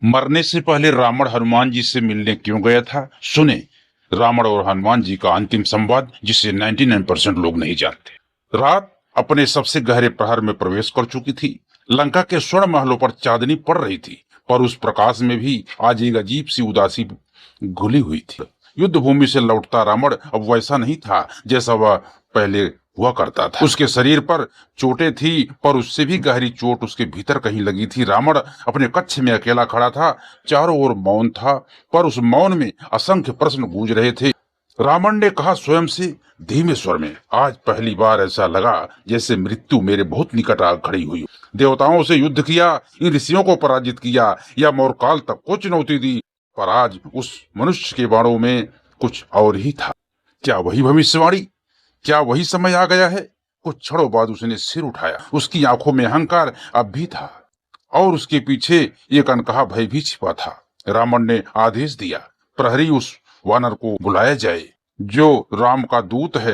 मरने से पहले रावण हनुमान जी से मिलने क्यों गया था, सुने रावण और हनुमान जी का अंतिम संवाद, जिसे 99% लोग नहीं जानते। रात अपने सबसे गहरे प्रहर में प्रवेश कर चुकी थी। लंका के स्वर्ण महलों पर चांदनी पड़ रही थी, पर उस प्रकाश में भी आज एक अजीब सी उदासी घुली हुई थी। युद्ध भूमि से लौटता रावण अब वैसा नहीं था जैसा वह पहले हुआ करता था। उसके शरीर पर चोटें थी, पर उससे भी गहरी चोट उसके भीतर कहीं लगी थी। रावण अपने कक्ष में अकेला खड़ा था, चारों ओर मौन था, पर उस मौन में असंख्य प्रश्न गूंज रहे थे। रावण ने कहा स्वयं से धीमे स्वर में, आज पहली बार ऐसा लगा जैसे मृत्यु मेरे बहुत निकट आ खड़ी हुई। देवताओं से युद्ध किया, इन ऋषियों को पराजित किया, या मोरकाल तक को चुनौती दी, पर आज उस मनुष्य के बाणों में कुछ और ही था। क्या वही भविष्यवाणी? क्या वही समय आ गया है? कुछ क्षणों बाद उसने सिर उठाया। उसकी आंखों में अहंकार अब भी था, और उसके पीछे एक अनकहा भय भी छिपा था। रावण ने आदेश दिया, प्रहरी उस वानर को बुलाया जाए जो राम का दूत है।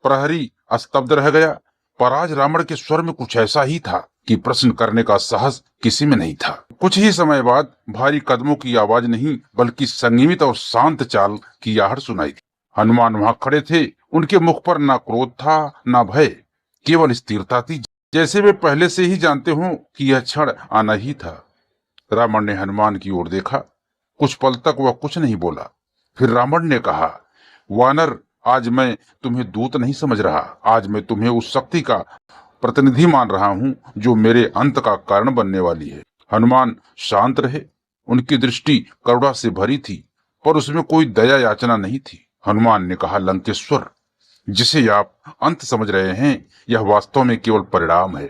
प्रहरी स्तब्ध रह गया, पर आज रावण के स्वर में कुछ ऐसा ही था कि प्रश्न करने का साहस किसी में नहीं था। कुछ ही समय बाद भारी कदमों की आवाज नहीं, बल्कि संयमित और शांत चाल की आहट सुनाई दी। हनुमान वहां खड़े थे। उनके मुख पर ना क्रोध था, ना भय, केवल स्थिरता थी, जैसे वे पहले से ही जानते हों कि यह क्षण आना ही था। रावण ने हनुमान की ओर देखा। कुछ पल तक वह कुछ नहीं बोला। फिर रावण ने कहा, वानर, आज मैं तुम्हें दूत नहीं समझ रहा। आज मैं तुम्हें उस शक्ति का प्रतिनिधि मान रहा हूं जो मेरे अंत का कारण बनने वाली है। हनुमान शांत रहे। उनकी दृष्टि करुणा से भरी थी, पर उसमें कोई दया याचना नहीं थी। हनुमान ने कहा, लंकेश्वर, जिसे आप अंत समझ रहे हैं, यह वास्तव में केवल परिणाम है।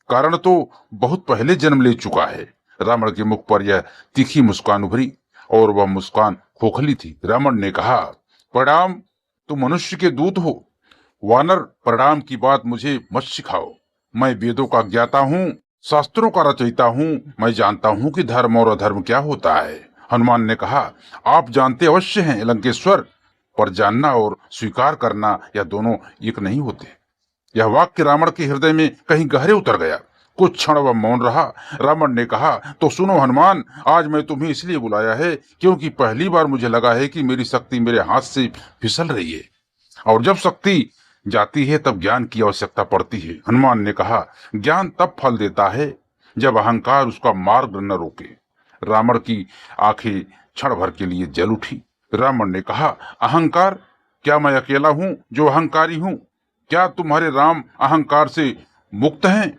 कारण तो बहुत पहले जन्म ले चुका है। रावण के मुख पर यह तीखी मुस्कान उभरी, और वह मुस्कान खोखली थी। रावण ने कहा, परिणाम? तुम मनुष्य के दूत हो। वानर, परिणाम की बात मुझे मत सिखाओ। मैं वेदों का ज्ञाता हूँ, शास्त्रों का रचयिता हूँ। मैं जानता हूँ कि धर्म और अधर्म क्या होता है। हनुमान ने कहा, आप जानते अवश्य हैं लंकेश्वर, पर जानना और स्वीकार करना, यह दोनों एक नहीं होते। यह वाक्य रावण के हृदय में कहीं गहरे उतर गया। कुछ क्षण वह मौन रहा। रावण ने कहा, तो सुनो हनुमान, आज मैं तुम्हें इसलिए बुलाया है क्योंकि पहली बार मुझे लगा है कि मेरी शक्ति मेरे हाथ से फिसल रही है, और जब शक्ति जाती है तब ज्ञान की आवश्यकता पड़ती है। हनुमान ने कहा, ज्ञान तब फल देता है जब अहंकार उसका मार्ग न रोके। रावण की आंखें क्षण भर के लिए जल उठी। रावण ने कहा, अहंकार? क्या मैं अकेला हूं जो अहंकारी हूं? क्या तुम्हारे राम अहंकार से मुक्त हैं?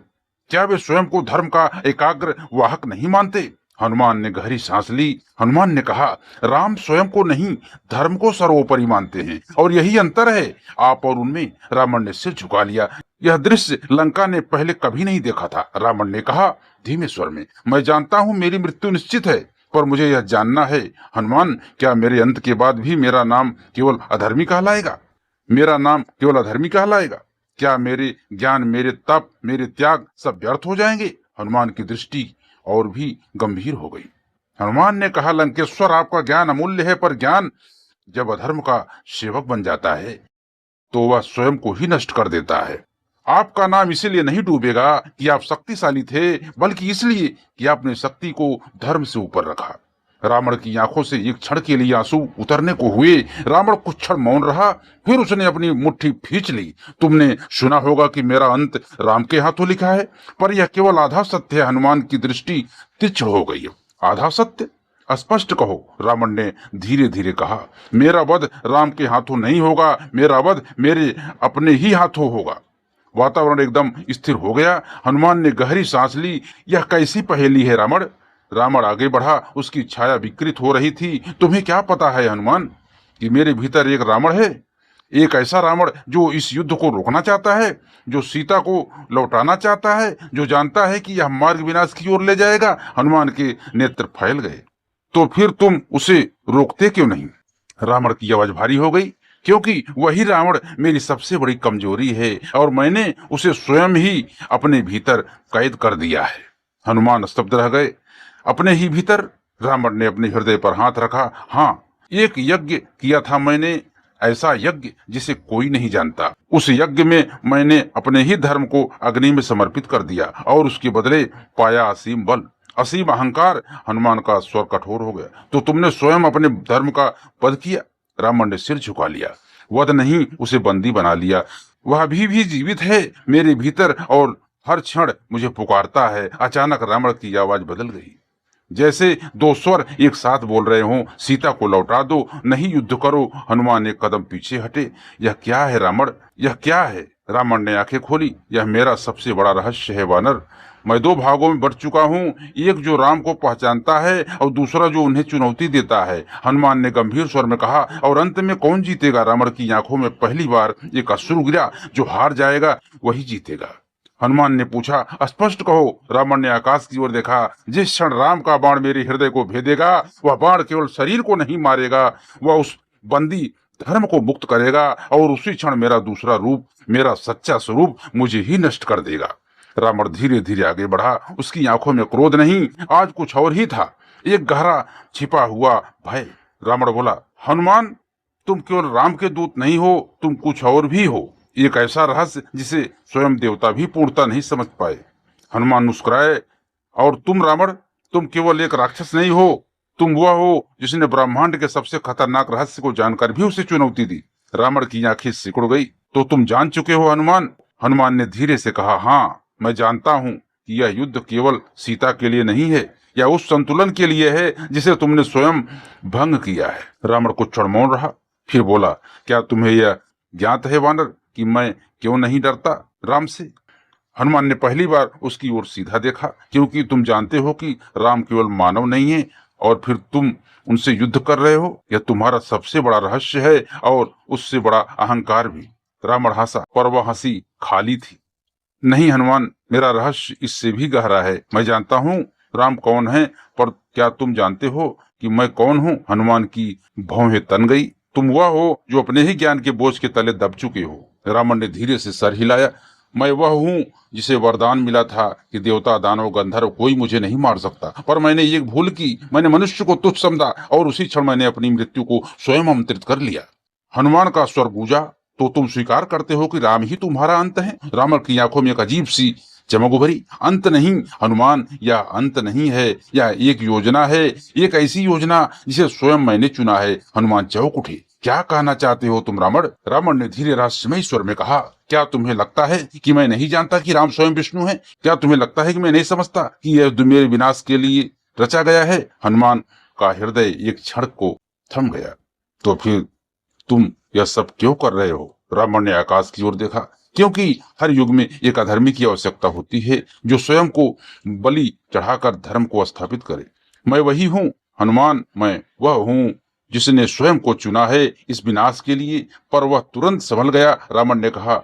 क्या वे स्वयं को धर्म का एकाग्र वाहक नहीं मानते? हनुमान ने गहरी सांस ली। हनुमान ने कहा, राम स्वयं को नहीं, धर्म को सर्वोपरि मानते हैं, और यही अंतर है आप और उनमें। रावण ने सिर झुका लिया। यह दृश्य लंका ने पहले कभी नहीं देखा था। रावण ने कहा धीमे स्वर में, मैं जानता हूं मेरी मृत्यु निश्चित है, पर मुझे यह जानना है, हनुमान, क्या मेरे अंत के बाद भी मेरा नाम केवल अधर्मी कहलाएगा? मेरा नाम केवल अधर्मी कहलाएगा? क्या मेरे ज्ञान, मेरे तप, मेरे त्याग सब व्यर्थ हो जाएंगे? हनुमान की दृष्टि और भी गंभीर हो गई। हनुमान ने कहा, लंकेश्वर, आपका ज्ञान अमूल्य है, पर ज्ञान जब अधर्म का सेवक बन जाता है तो वह स्वयं को ही नष्ट कर देता है। आपका नाम इसीलिए नहीं डूबेगा कि आप शक्तिशाली थे, बल्कि इसलिए कि आपने शक्ति को धर्म से ऊपर रखा। रावण की आंखों से एक क्षण के लिए आंसू उतरने को हुए। रावण कुछ क्षण मौन रहा, फिर उसने अपनी मुट्ठी खींच ली। तुमने सुना होगा कि मेरा अंत राम के हाथों लिखा है, पर यह केवल आधा सत्य है। हनुमान की दृष्टि तीक्ष्ण हो गई। आधा सत्य? स्पष्ट कहो, रावण ने धीरे धीरे कहा। मेरा वध राम के हाथों नहीं होगा, मेरा वध मेरे अपने ही हाथों होगा। वातावरण एकदम स्थिर हो गया। हनुमान ने गहरी सांस ली। यह कैसी पहेली है रावण? रावण आगे बढ़ा। उसकी छाया विकृत हो रही थी। तुम्हें क्या पता है हनुमान कि मेरे भीतर एक रावण है, एक ऐसा रावण जो इस युद्ध को रोकना चाहता है, जो सीता को लौटाना चाहता है, जो जानता है कि यह मार्ग विनाश की ओर ले जाएगा। हनुमान के नेत्र फैल गए। तो फिर तुम उसे रोकते क्यों नहीं? रावण की आवाज भारी हो गई, क्योंकि वही रावण मेरी सबसे बड़ी कमजोरी है, और मैंने उसे स्वयं ही अपने भीतर कैद कर दिया है। हनुमान स्तब्ध रह गए। अपने ही भीतर? रावण ने अपने हृदय पर हाथ रखा। हाँ, एक यज्ञ किया था मैंने, ऐसा यज्ञ जिसे कोई नहीं जानता। उस यज्ञ में मैंने अपने ही धर्म को अग्नि में समर्पित कर दिया, और उसके बदले पाया असीम बल। असीम अहंकार। हनुमान का स्वर कठोर हो गया। तो तुमने स्वयं अपने धर्म का वध किया। रावण ने सिर झुका लिया। वध नहीं, उसे बंदी बना लिया। वह अभी भी जीवित है मेरे भीतर और हर क्षण मुझे पुकारता है। अचानक रावण की आवाज बदल गई, जैसे दो स्वर एक साथ बोल रहे हों। सीता को लौटा दो, नहीं युद्ध करो। हनुमान एक कदम पीछे हटे। यह क्या है रावण, यह क्या है? रावण ने आंखें खोली। यह मेरा सबसे बड़ा रहस्य है वानर। मैं दो भागों में बट चुका हूँ, एक जो राम को पहचानता है और दूसरा जो उन्हें चुनौती देता है। हनुमान ने गंभीर स्वर में कहा। और अंत में कौन जीतेगा? रावण की आंखों में पहली बार एक अश्रु गिरा। जो हार जाएगा वही जीतेगा। हनुमान ने पूछा, स्पष्ट कहो। रावण ने आकाश की ओर देखा। जिस क्षण राम का बाण मेरे हृदय को भेदेगा, वह बाण केवल शरीर को नहीं मारेगा, वह उस बंदी धर्म को मुक्त करेगा और उसी क्षण मेरा दूसरा रूप, मेरा सच्चा स्वरूप मुझे ही नष्ट कर देगा। रावण धीरे धीरे आगे बढ़ा। उसकी आंखों में क्रोध नहीं, आज कुछ और ही था, एक गहरा छिपा हुआ भय। रावण बोला, हनुमान, तुम केवल राम के दूत नहीं हो, तुम कुछ और भी हो, एक ऐसा रहस्य जिसे स्वयं देवता भी पूर्णता नहीं समझ पाए। हनुमान मुस्कुराए। और तुम रावण, तुम केवल एक राक्षस नहीं हो, तुम वह हो जिसने ब्रह्मांड के सबसे खतरनाक रहस्य को जानकर भी उसे चुनौती दी। रावण की आंखें सिकुड़ गई। तो तुम जान चुके हो हनुमान? हनुमान ने धीरे से कहा, हाँ, मैं जानता हूँ कि यह युद्ध केवल सीता के लिए नहीं है, यह उस संतुलन के लिए है जिसे तुमने स्वयं भंग किया है। रावण कुछ क्षण मौन रहा, फिर बोला, क्या तुम्हें यह ज्ञात है वानर कि मैं क्यों नहीं डरता राम से? हनुमान ने पहली बार उसकी ओर सीधा देखा। क्योंकि तुम जानते हो कि राम केवल मानव नहीं है और फिर तुम उनसे युद्ध कर रहे हो। यह तुम्हारा सबसे बड़ा रहस्य है और उससे बड़ा अहंकार भी। रावण हंसा, पर वह हंसी खाली थी। नहीं हनुमान, मेरा रहस्य इससे भी गहरा है। मैं जानता हूँ राम कौन है, पर क्या तुम जानते हो कि मैं कौन हूँ? हनुमान की भौहें तन गई। तुम वह हो जो अपने ही ज्ञान के बोझ के तले दब चुके हो। रावण ने धीरे से सर हिलाया। मैं वह हूँ जिसे वरदान मिला था कि देवता, दानव, गंधर्व कोई मुझे नहीं मार सकता, पर मैंने एक भूल की। मैंने मनुष्य को तुच्छ समझा और उसी क्षण मैंने अपनी मृत्यु को स्वयं आमंत्रित कर लिया। हनुमान का स्वर गूंजा। तो तुम स्वीकार करते हो कि राम ही तुम्हारा अंत है? रावण की आंखों में एक अजीब सी चमक उभरी। अंत नहीं हनुमान, यह अंत नहीं है, यह एक योजना है, एक ऐसी योजना जिसे स्वयं मैंने चुना है। हनुमान चौंक उठे। क्या कहना चाहते हो तुम रावण? रावण ने धीरे रहस्यमय स्वर में कहा, क्या तुम्हें लगता है कि मैं नहीं जानता कि राम स्वयं विष्णु है? क्या तुम्हें लगता है कि मैं नहीं समझता कि यह मेरे विनाश के लिए रचा गया है? हनुमान का हृदय एक क्षण को थम गया। तो फिर तुम यह सब क्यों कर रहे हो? रावण ने आकाश की ओर देखा। क्योंकि हर युग में एक अधर्मी की आवश्यकता होती है जो स्वयं को बलि चढ़ाकर धर्म को स्थापित करे। मैं वही हूँ हनुमान, मैं वह हूँ जिसने स्वयं को चुना है इस विनाश के लिए। पर वह तुरंत संभल गया। रावण ने कहा,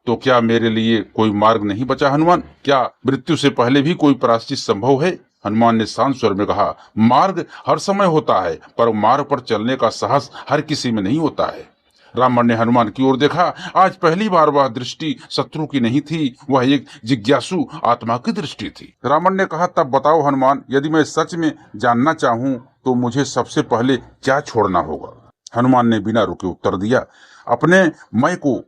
तो क्या मेरे लिए कोई मार्ग नहीं बचा हनुमान? क्या मृत्यु से पहले भी कोई प्रायश्चित संभव है? हनुमान ने शांत स्वर में कहा, मार्ग हर समय होता है, पर मार्ग पर चलने का साहस हर किसी में नहीं होता है। रावण ने हनुमान की ओर देखा। आज पहली बार वह दृष्टि शत्रु की नहीं थी, वह एक जिज्ञासु आत्मा की दृष्टि थी। रावण ने कहा, तब बताओ हनुमान, यदि मैं सच में जानना चाहूं तो मुझे सबसे पहले क्या छोड़ना होगा? हनुमान ने बिना रुके उत्तर दिया, अपने मैं को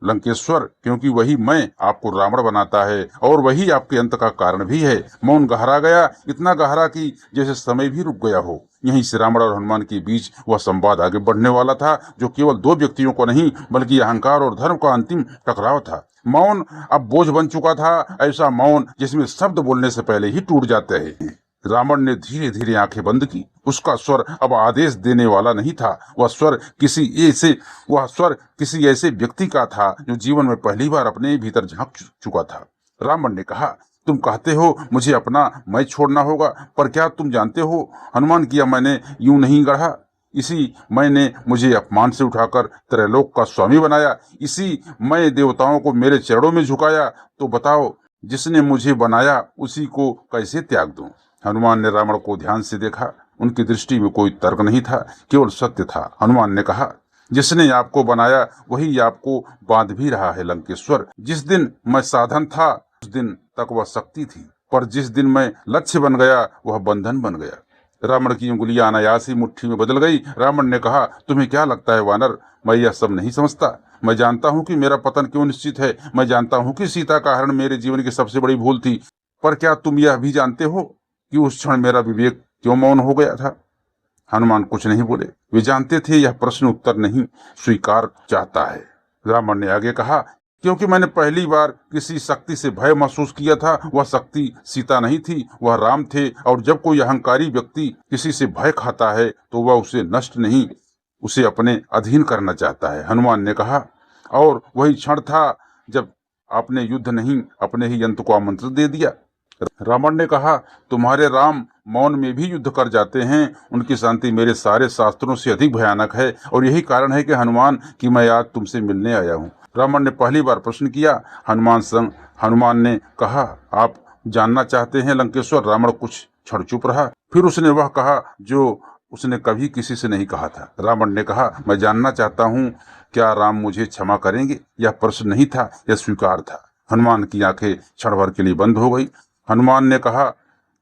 लंकेश्वर, क्योंकि वही मैं आपको रावण बनाता है और वही आपके अंत का कारण भी है। मौन गहरा गया, इतना गहरा कि जैसे समय भी रुक गया हो। यहीं से रावण और हनुमान के बीच वह संवाद आगे बढ़ने वाला था जो केवल दो व्यक्तियों को नहीं बल्कि अहंकार और धर्म का अंतिम टकराव था। मौन अब बोझ बन चुका था, ऐसा मौन जिसमें शब्द बोलने से पहले ही टूट जाते हैं। रावण ने धीरे धीरे आंखें बंद की। उसका स्वर अब आदेश देने वाला नहीं था, वह स्वर किसी ऐसे व्यक्ति का था जो जीवन में पहली बार अपने भीतर झांक चुका था। रावण ने कहा, तुम कहते हो मुझे अपना मैं छोड़ना होगा, पर क्या तुम जानते हो हनुमान, किया मैंने यूं नहीं गढ़ा। इसी मैं ने मुझे अपमान से उठाकर त्रैलोक का स्वामी बनाया। इसी मैं देवताओं को मेरे चरणों में झुकाया। तो बताओ, जिसने मुझे बनाया उसी को कैसे त्याग दूं? हनुमान ने रावण को ध्यान से देखा। उनकी दृष्टि में कोई तर्क नहीं था, केवल सत्य था। हनुमान ने कहा, जिसने आपको बनाया वही आपको बांध भी रहा है लंकेश्वर। जिस दिन मैं साधन था उस दिन तक वह शक्ति थी, पर जिस दिन मैं लक्ष्य बन गया वह बंधन बन गया। रावण की उंगलियां अनायास ही मुट्ठी में बदल गई। रावण ने कहा, तुम्हें क्या लगता है वानर, मैं यह सब नहीं समझता? मैं जानता हूँ कि मेरा पतन क्यों निश्चित है। मैं जानता हूँ कि सीता का हरण मेरे जीवन की सबसे बड़ी भूल थी। पर क्या तुम यह भी जानते हो कि उस क्षण मेरा विवेक क्यों मौन हो गया था? हनुमान कुछ नहीं बोले। वे जानते थे यह प्रश्न उत्तर नहीं स्वीकार चाहता है। रावण ने आगे कहा, क्योंकि मैंने पहली बार किसी शक्ति से भय महसूस किया था। वह शक्ति सीता नहीं थी, वह राम थे। और जब कोई अहंकारी व्यक्ति किसी से भय खाता है तो वह उसे नष्ट नहीं, उसे अपने अधीन करना चाहता है। हनुमान ने कहा, और वही क्षण था जब आपने युद्ध नहीं अपने ही यंत्र को आमंत्रण दे दिया। रावण ने कहा, तुम्हारे राम मौन में भी युद्ध कर जाते हैं। उनकी शांति मेरे सारे शास्त्रों से अधिक भयानक है और यही कारण है कि हनुमान कि मैं आज तुमसे मिलने आया हूँ। रावण ने पहली बार प्रश्न किया। हनुमान ने कहा, आप जानना चाहते हैं लंकेश्वर? रावण कुछ क्षण चुप रहा, फिर उसने वह कहा जो उसने कभी किसी से नहीं कहा था। रावण ने कहा, मैं जानना चाहता हूँ, क्या राम मुझे क्षमा करेंगे? यह प्रश्न नहीं था, यह स्वीकार था। हनुमान की आंखें क्षण भर के लिए बंद हो गई। हनुमान ने कहा,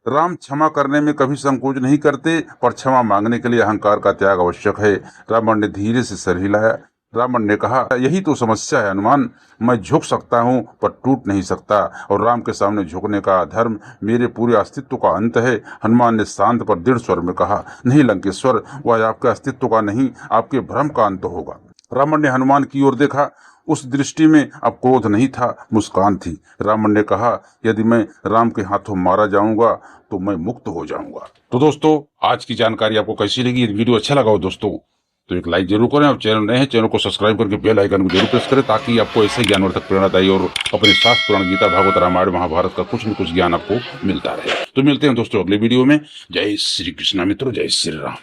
राम क्षमा करने में कभी संकोच नहीं करते, पर क्षमा मांगने के लिए अहंकार का त्याग आवश्यक है। रावण ने धीरे से सर हिलाया। रावण ने कहा, यही तो समस्या है हनुमान, मैं झुक सकता हूँ पर टूट नहीं सकता, और राम के सामने झुकने का अधर्म मेरे पूरे अस्तित्व का अंत है। हनुमान ने शांत पर दृढ़ स्वर में कहा, नहीं लंकेश्वर, वह आपके अस्तित्व का नहीं, आपके भ्रम का अंत होगा। रावण ने हनुमान की ओर देखा। उस दृष्टि में अब क्रोध नहीं था, मुस्कान थी। रावण ने कहा, यदि मैं राम के हाथों मारा जाऊंगा तो मैं मुक्त हो जाऊंगा। तो दोस्तों, आज की जानकारी आपको कैसी लगी? यदि वीडियो अच्छा लगा हो दोस्तों तो एक लाइक जरूर करें, और चैनल नए हैं चैनल को सब्सक्राइब करके बेल आइकन को जरूर प्रेस करें, ताकि आपको ऐसे ज्ञानवर्धक प्रेरणादायी और अपने शास्त्र पुराण गीता भागवत रामायण महाभारत का कुछ न कुछ ज्ञान आपको मिलता रहे। तो मिलते हैं दोस्तों अगले वीडियो में। जय श्री कृष्णा मित्रों, जय श्री राम।